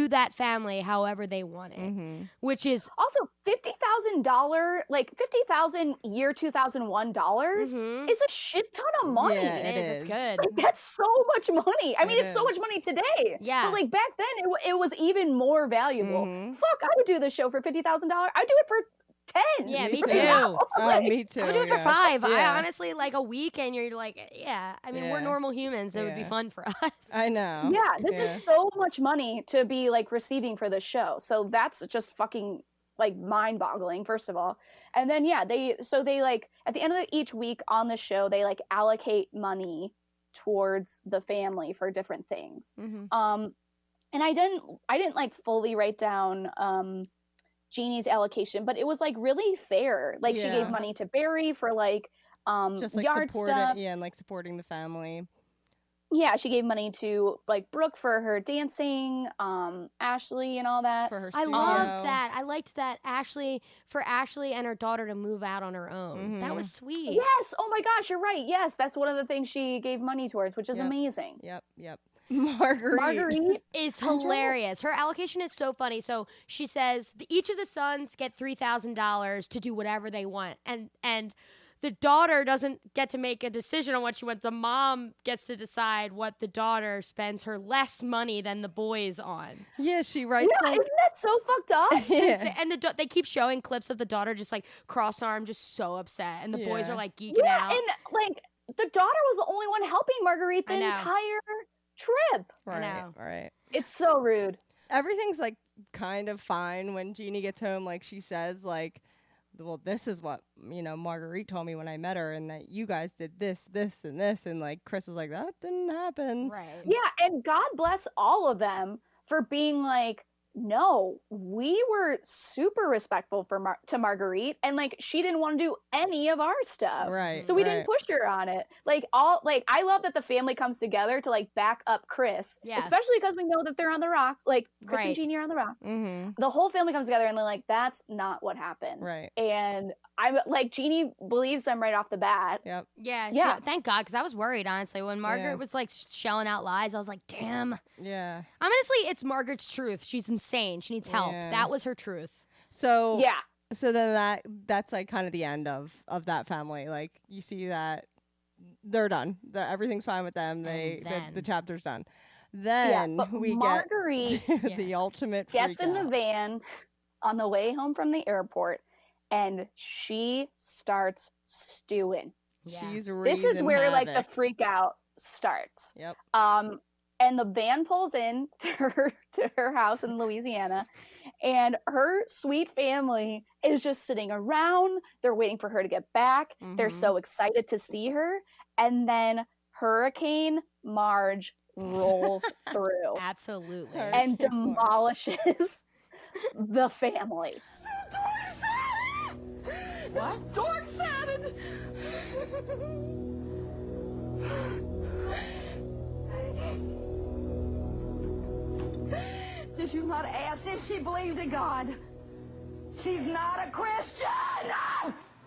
that family however they want it, which is also $50,000, like $50,000 year 2001 dollars is a shit ton of money. Yeah, it is. It's good. Like, that's so much money. I mean, it's so much money today. Yeah. But like back then, it was even more valuable. Fuck, I would do this show for $50,000. I'd do it for 10. Yeah, me too. Like, me too. I would do it for 5. Yeah. I honestly, like a week, and you're like, I mean, we're normal humans. It would be fun for us. I know. Yeah, this is so much money to be like receiving for this show. So that's just fucking like mind-boggling, first of all. And then they like at the end of each week on the show, they like allocate money towards the family for different things. And I didn't like fully write down Jeannie's allocation, but it was like really fair. Like she gave money to Barry for like just like yard stuff. and like supporting the family. Yeah, she gave money to like Brooke for her dancing, Ashley and all that. For her I studio. loved that. I liked that Ashley and her daughter to move out on her own. That was sweet. Yes. Oh my gosh, you're right. Yes, that's one of the things she gave money towards, which is amazing. Yep. Marguerite is hilarious. Her allocation is so funny. So she says each of the sons get $3,000 to do whatever they want, and the daughter doesn't get to make a decision on what she wants. The mom gets to decide what the daughter spends her less money than the boys on. Yeah, she writes like... Isn't that so fucked up? And they keep showing clips of the daughter just like cross-armed, just so upset. And the boys are like geeking out. And like the daughter was the only one helping Marguerite the entire trip. Right. It's so rude. Everything's like kind of fine when Jeannie gets home. Like she says like, well, this is what, Marguerite told me when I met her, and that you guys did this, this, and this. And like, Chris is like, that didn't happen. Right. Yeah. And God bless all of them for being like, no, we were super respectful to Marguerite, and like she didn't want to do any of our stuff, right? So we didn't push her on it. Like I love that the family comes together to like back up Chris, especially because we know that they're on the rocks. Like Chris and Jeannie are on the rocks. The whole family comes together, and they're like, "That's not what happened." Right. And I'm like, Jeannie believes them right off the bat. Yep. Yeah. Thank God, because I was worried honestly when Margaret was like shelling out lies. I was like, damn. Yeah. Honestly, it's Margaret's truth. She's insane. She needs help. That was her truth. So So then that's like kind of the end of that family. Like you see that they're done. Everything's fine with them. The chapter's done. Then we Marguerite get the ultimate freak gets in the van on the way home from the airport, and she starts stewing. She's this is where havoc. like the freak out starts. Yep. And the van pulls in to her house in Louisiana, and her sweet family is just sitting around. They're waiting for her to get back. They're so excited to see her. And then Hurricane Marge rolls through. Absolutely. And demolishes the family. What? Dork-sided! Did you not ask if she believed in God? She's not a Christian!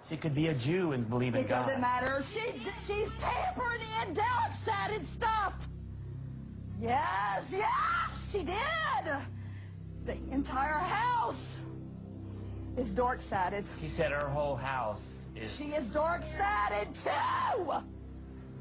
She could be a Jew and believe in God. It doesn't matter. She's tampering in dark-sided stuff! Yes, she did! The entire house is dark-sided. She said her whole house is... She is dark-sided too!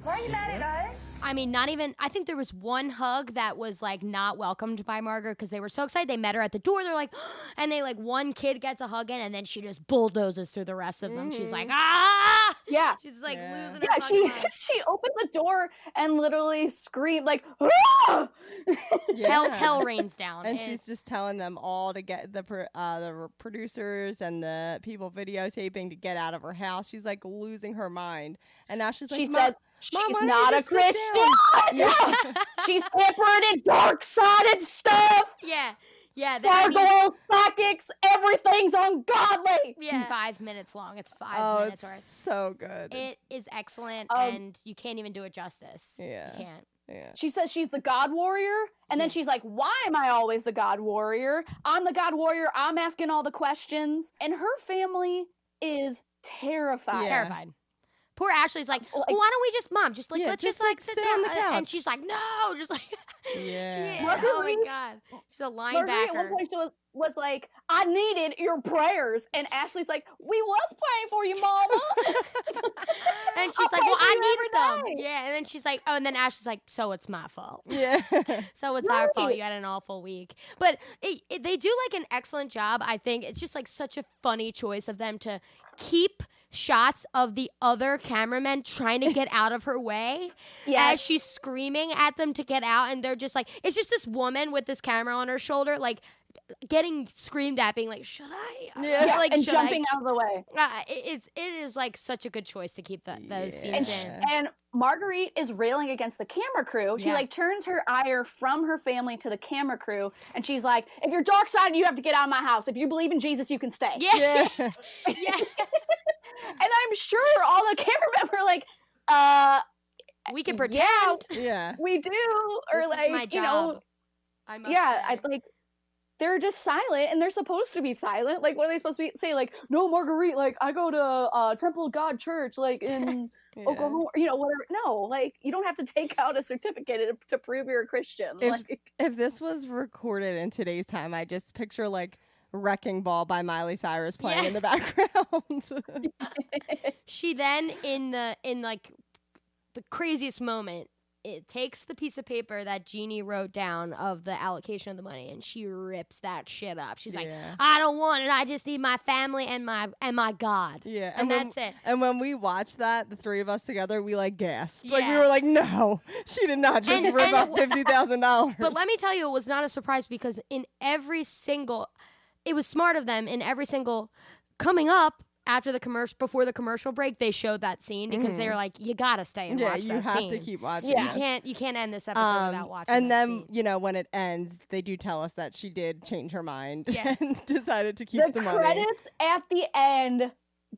Why are you mad at us? I mean, not even, I think there was one hug that was like not welcomed by Margaret because they were so excited. They met her at the door. They're like, and they like, one kid gets a hug in and then she just bulldozes through the rest of them. She's like, ah! Yeah. She's like losing her Yeah, fucking mind. she opened the door and literally screamed like, ah! Hell rains down. And she's just telling them all to get the producers and the people videotaping to get out of her house. She's like losing her mind. And now she's like, she says, Mom, she's why don't not you a just sit Christian. down? She's tempered in dark-sided stuff. Yeah. Yeah. Gargoyle, psychics, everything's ungodly. Yeah. 5 minutes long. It's 5 minutes it's worth. so good. It is excellent, and you can't even do it justice. Yeah. You can't. Yeah. She says she's the God warrior, and then she's like, why am I always the God warrior? I'm the God warrior. I'm asking all the questions. And her family is terrified. Yeah. Terrified. Poor Ashley's like, well, why don't we just, Mom, just like, let's just like sit down on the couch. And she's like, no, just like, Yeah. oh my God. She's a Marguerite at one linebacker. point she was like, I needed your prayers. And Ashley's like, we was praying for you, Mama. And she's I like, well, pray for you I needed them. every day. Yeah. And then she's like, oh, and then Ashley's like, so it's my fault. Yeah. So it's our fault. Right. You had an awful week. But they do like an excellent job. I think it's just like such a funny choice of them to keep shots of the other cameramen trying to get out of her way as she's screaming at them to get out. And they're just like, it's just this woman with this camera on her shoulder, like getting screamed at, being like, should I? Yeah. Like, and should jumping out of the way. it is like such a good choice to keep those scenes in. And Marguerite is railing against the camera crew. She like turns her ire from her family to the camera crew, and she's like, if you're dark-sided, you have to get out of my house. If you believe in Jesus, you can stay. Yeah. And I'm sure all the cameramen were like, we can pretend. Yeah. we do. Or This like, is my job. I must I say. they're just silent, and they're supposed to be silent. Like, what are they supposed to say? Like, no, Marguerite, like, I go to Temple of God Church, like, in Oklahoma, whatever. No, like, you don't have to take out a certificate to prove you're a Christian. If this was recorded in today's time, I just picture, like, Wrecking Ball by Miley Cyrus playing in the background. She then, in like the craziest moment, it takes the piece of paper that Jeannie wrote down of the allocation of the money, and she rips that shit up. She's like, I don't want it. I just need my family and my God. Yeah. And that's it. And when we watched that, the three of us together, we like gasped. Like, we Yeah. were like, no, she did not just rip up $50,000. But let me tell you, it was not a surprise because in every single, it was smart of them, in every single coming up after the commercial, before the commercial break, they showed that scene because they were like, you gotta stay and watch that you have scene. to keep watching. Yeah, you can't end this episode without watching. And that then scene. when it ends, they do tell us that she did change her mind Yeah. and decided to keep the money. The credits at the end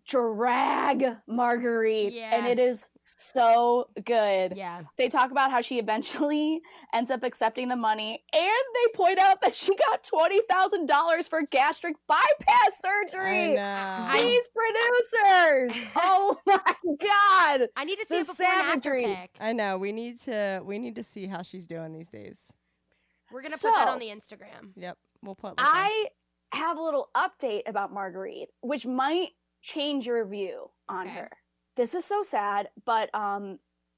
drag Marguerite, and it is so good. Yeah. They talk about how she eventually ends up accepting the money, and they point out that she got $20,000 for gastric bypass surgery. I know. These producers, oh my God! I need to see The a before and after savagery. pic. I know. We need to see how she's doing these days. We're gonna put that So- on the Instagram. Yep. We'll put I have a little update about Marguerite, which might change your view on Okay. her. This is so sad, but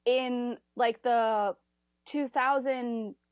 in like the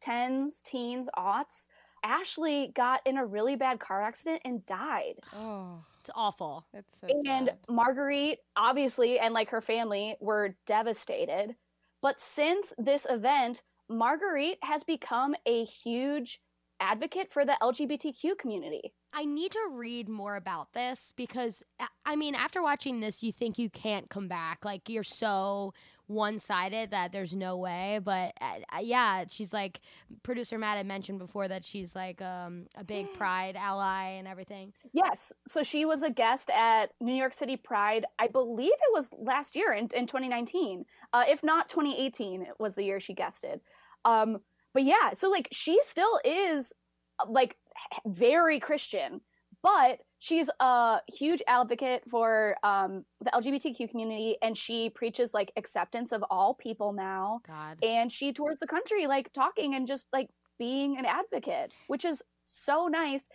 2010s, teens, aughts, Ashley got in a really bad car accident and died. Oh, It's awful. it's so And sad. Marguerite, obviously, and like her family were devastated. But since this event, Marguerite has become a huge advocate for the LGBTQ community. I need to read more about this because, I mean, after watching this, you think you can't come back. Like, you're so one-sided that there's no way. But, yeah, she's like, producer Matt had mentioned before that she's like a big Pride ally and everything. Yes. So she was a guest at New York City Pride. I believe it was last year in 2019. If not 2018, it was the year she guested. But yeah, so like she still is like very Christian, but she's a huge advocate for the LGBTQ community, and she preaches like acceptance of all people now. God. And she tours the country like talking and just like being an advocate, which is so nice.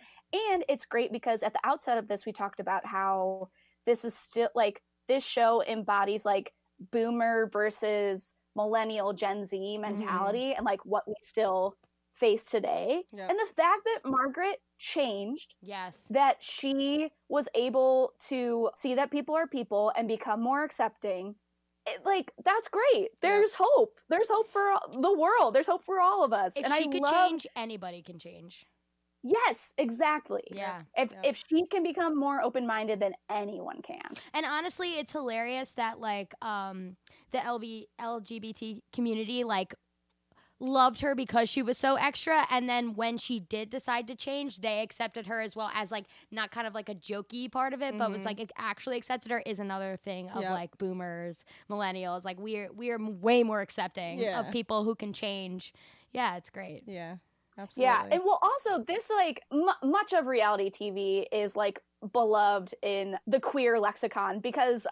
And it's great because at the outset of this, we talked about how this is still like this show embodies like boomer versus millennial Gen Z mentality and like what we still face today. Yep. And the fact that Margaret changed, that she was able to see that people are people and become more accepting, like, that's great. There's hope. There's hope for the world. There's hope for all of us. If and she could change, anybody can change. Yes, exactly. Yeah. If she can become more open-minded, then anyone can. And honestly, it's hilarious that like the LGBT community like loved her because she was so extra, and then when she did decide to change, they accepted her as well as like not kind of like a jokey part of it, but was like actually accepted her is another thing of like boomers, millennials. Like we are way more accepting of people who can change. Yeah, it's great. Yeah, absolutely. Yeah, and well, also this like much of reality TV is like beloved in the queer lexicon because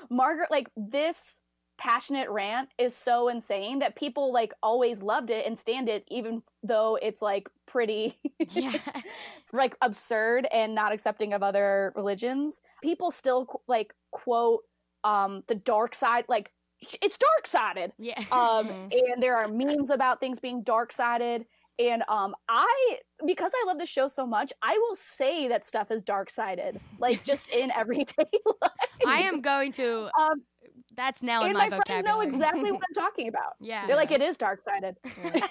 Margaret, like this passionate rant is so insane that people like always loved it and stand it, even though it's like pretty like absurd and not accepting of other religions. People still like quote the dark side, like it's dark-sided. And there are memes about things being dark-sided. And because I love the show so much, I will say that stuff is dark-sided, like just in everyday life. I am going to that's now in my vocabulary. And my friends know exactly what I'm talking about. Yeah. They're like, it is dark-sided. Yeah.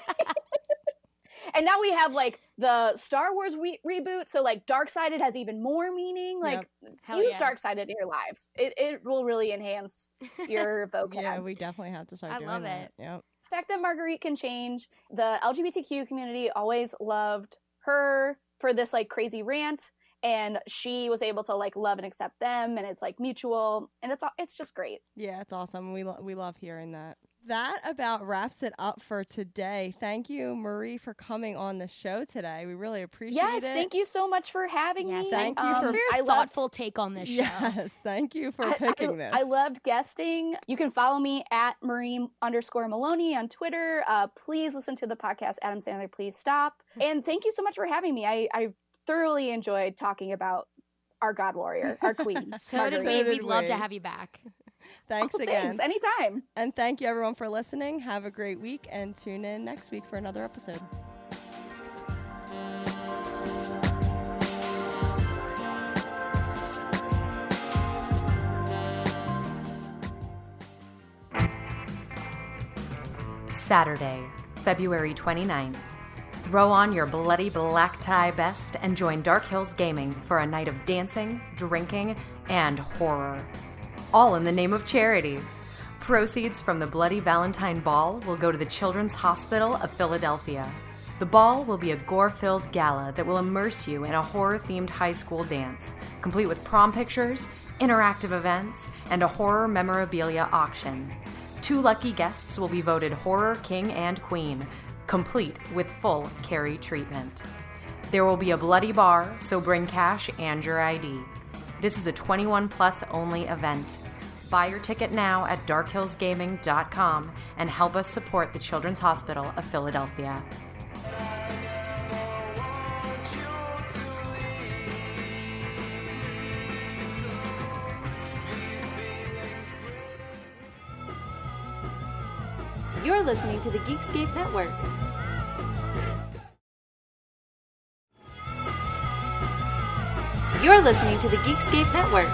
And now we have like the Star Wars reboot, so like dark-sided has even more meaning. Like use dark-sided in your lives. It will really enhance your vocab. Yeah, we definitely have to start doing that. I love it. Yep. The fact that Marguerite can change, the LGBTQ community always loved her for this like crazy rant, and she was able to like love and accept them, and it's like mutual, and it's just great. Yeah, it's awesome. We love hearing that. That about wraps it up for today. Thank you, Marie, for coming on the show today. We really appreciate it. Yes, thank you so much for having me. Thank you for your thoughtful take on this show. Yes, thank you for picking this. I loved guesting. You can follow me at Marie_Maloney on Twitter. Please listen to the podcast, Adam Sandler Please Stop. And thank you so much for having me. I thoroughly enjoyed talking about our God Warrior, our queen. So did we. We'd love to have you back. Thanks again. Thanks, anytime. And thank you everyone for listening. Have a great week and tune in next week for another episode. Saturday, February 29th. Throw on your bloody black tie best and join Dark Hills Gaming for a night of dancing, drinking, and horror. All in the name of charity. Proceeds from the Bloody Valentine Ball will go to the Children's Hospital of Philadelphia. The ball will be a gore-filled gala that will immerse you in a horror-themed high school dance, complete with prom pictures, interactive events, and a horror memorabilia auction. 2 lucky guests will be voted Horror King and Queen, complete with full Carrie treatment. There will be a bloody bar, so bring cash and your ID. This is a 21+ only event. Buy your ticket now at darkhillsgaming.com and help us support the Children's Hospital of Philadelphia. You're listening to the Geekscape Network. You're listening to the Geekscape Network.